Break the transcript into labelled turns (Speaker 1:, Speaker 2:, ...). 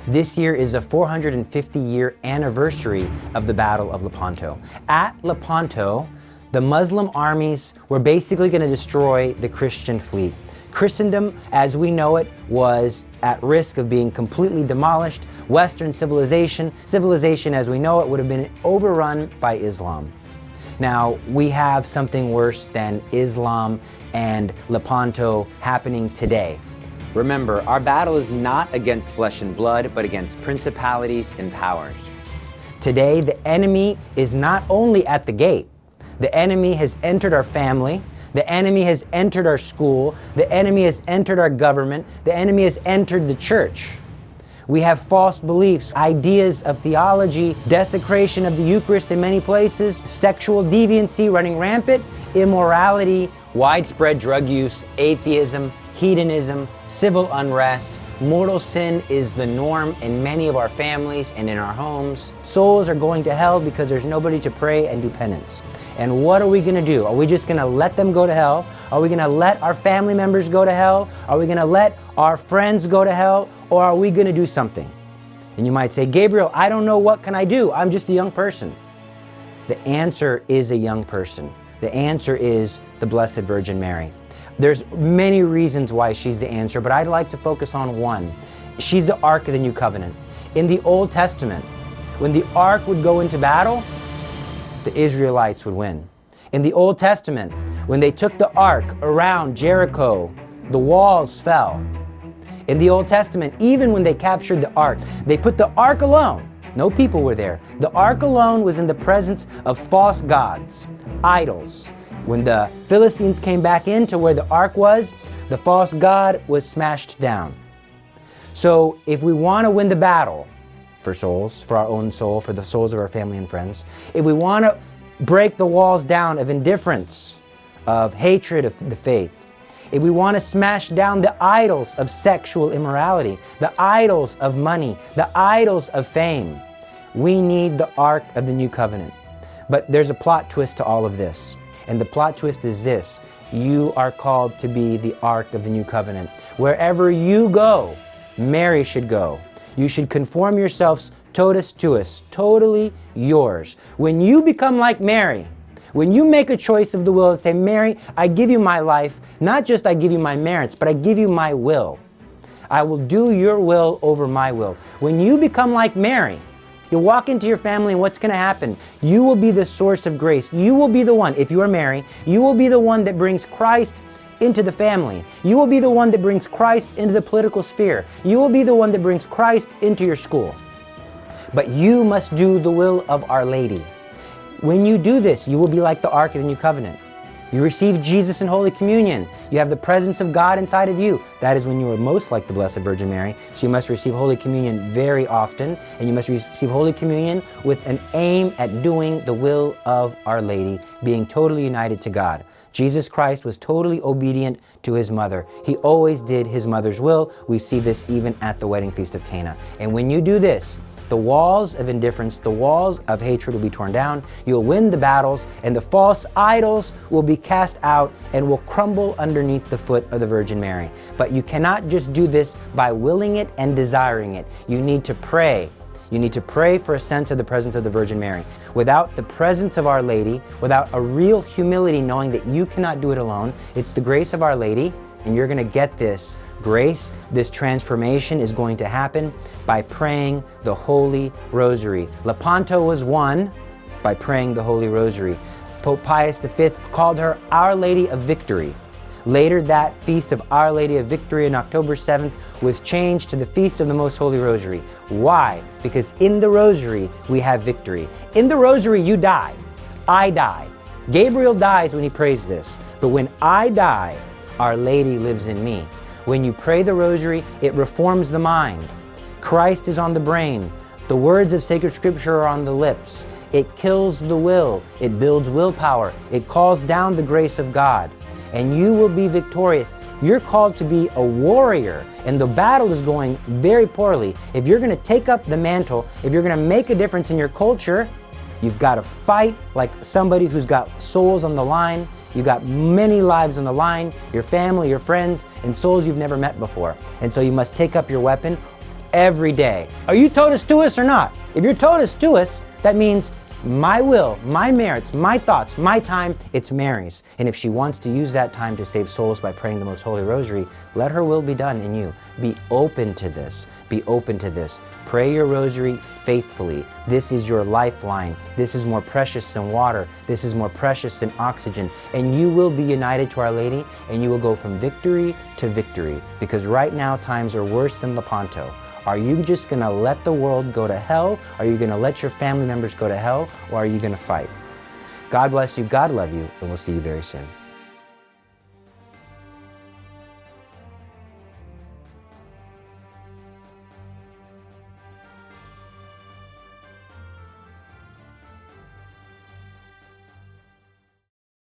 Speaker 1: This year is the 450-year anniversary of the Battle of Lepanto. At Lepanto, the Muslim armies were basically going to destroy the Christian fleet. Christendom, as we know it, was at risk of being completely demolished. Western civilization as we know it, would have been overrun by Islam. Now, we have something worse than Islam and Lepanto happening today. Remember, our battle is not against flesh and blood, but against principalities and powers. Today, the enemy is not only at the gate. The enemy has entered our family. The enemy has entered our school. The enemy has entered our government. The enemy has entered the church. We have false beliefs, ideas of theology, desecration of the Eucharist in many places, sexual deviancy running rampant, immorality, widespread drug use, atheism, hedonism, civil unrest. Mortal sin is the norm in many of our families and in our homes. Souls are going to hell because there's nobody to pray and do penance. And what are we going to do? Are we just going to let them go to hell? Are we going to let our family members go to hell? Are we going to let our friends go to hell? Or are we going to do something? And you might say, Gabriel, I don't know, what can I do? I'm just a young person. The answer is a young person. The answer is the Blessed Virgin Mary. There's many reasons why she's the answer, but I'd like to focus on one. She's the Ark of the New Covenant. In the Old Testament, when the Ark would go into battle, the Israelites would win. In the Old Testament, when they took the Ark around Jericho, the walls fell. In the Old Testament, even when they captured the Ark, they put the Ark alone. No people were there. The Ark alone was in the presence of false gods, idols. When the Philistines came back into where the Ark was, the false god was smashed down. So if we want to win the battle for souls, for our own soul, for the souls of our family and friends, if we want to break the walls down of indifference, of hatred of the faith, if we want to smash down the idols of sexual immorality, the idols of money, the idols of fame, we need the Ark of the New Covenant. But there's a plot twist to all of this. And the plot twist is this: you are called to be the Ark of the New Covenant. Wherever you go, Mary should go. You should conform yourselves totus tuus, totally yours. When you become like Mary, when you make a choice of the will and say, Mary, I give you my life, not just I give you my merits, but I give you my will. I will do your will over my will. When you become like Mary, you walk into your family and what's going to happen? You will be the source of grace. You will be the one, if you are Mary, you will be the one that brings Christ into the family. You will be the one that brings Christ into the political sphere. You will be the one that brings Christ into your school. But you must do the will of Our Lady. When you do this, you will be like the Ark of the New Covenant. You receive Jesus in Holy Communion. You have the presence of God inside of you. That is when you are most like the Blessed Virgin Mary. So you must receive Holy Communion very often, and you must receive Holy Communion with an aim at doing the will of Our Lady, being totally united to God. Jesus Christ was totally obedient to His mother. He always did His mother's will. We see this even at the wedding feast of Cana. And when you do this, the walls of indifference, the walls of hatred will be torn down. You'll win the battles, and the false idols will be cast out and will crumble underneath the foot of the Virgin Mary. But you cannot just do this by willing it and desiring it. You need to pray. You need to pray for a sense of the presence of the Virgin Mary. Without the presence of Our Lady, without a real humility knowing that you cannot do it alone, it's the grace of Our Lady, and you're going to get this grace. This transformation is going to happen by praying the Holy Rosary. Lepanto was won by praying the Holy Rosary. Pope Pius V called her Our Lady of Victory. Later, that feast of Our Lady of Victory on October 7th was changed to the Feast of the Most Holy Rosary. Why? Because in the Rosary, we have victory. In the Rosary, you die. I die. Gabriel dies when he prays this. But when I die, Our Lady lives in me. When you pray the Rosary, it reforms the mind. Christ is on the brain. The words of sacred Scripture are on the lips. It kills the will. It builds willpower. It calls down the grace of God. And you will be victorious. You're called to be a warrior, and the battle is going very poorly. If you're going to take up the mantle, if you're going to make a difference in your culture, you've got to fight like somebody who's got souls on the line. You've got many lives on the line, your family, your friends, and souls you've never met before. And so you must take up your weapon. every day. Are you totus tuus or not? If you're totus tuus, that means my will, my merits, my thoughts, my time, it's Mary's. And if she wants to use that time to save souls by praying the Most Holy Rosary, let her will be done in you. Be open to this. Be open to this. Pray your rosary faithfully. This is your lifeline. This is more precious than water. This is more precious than oxygen. And you will be united to Our Lady, and you will go from victory to victory. Because right now times are worse than Lepanto. Are you just going to let the world go to hell? Are you going to let your family members go to hell? Or are you going to fight? God bless you, God love you, and we'll see you very soon.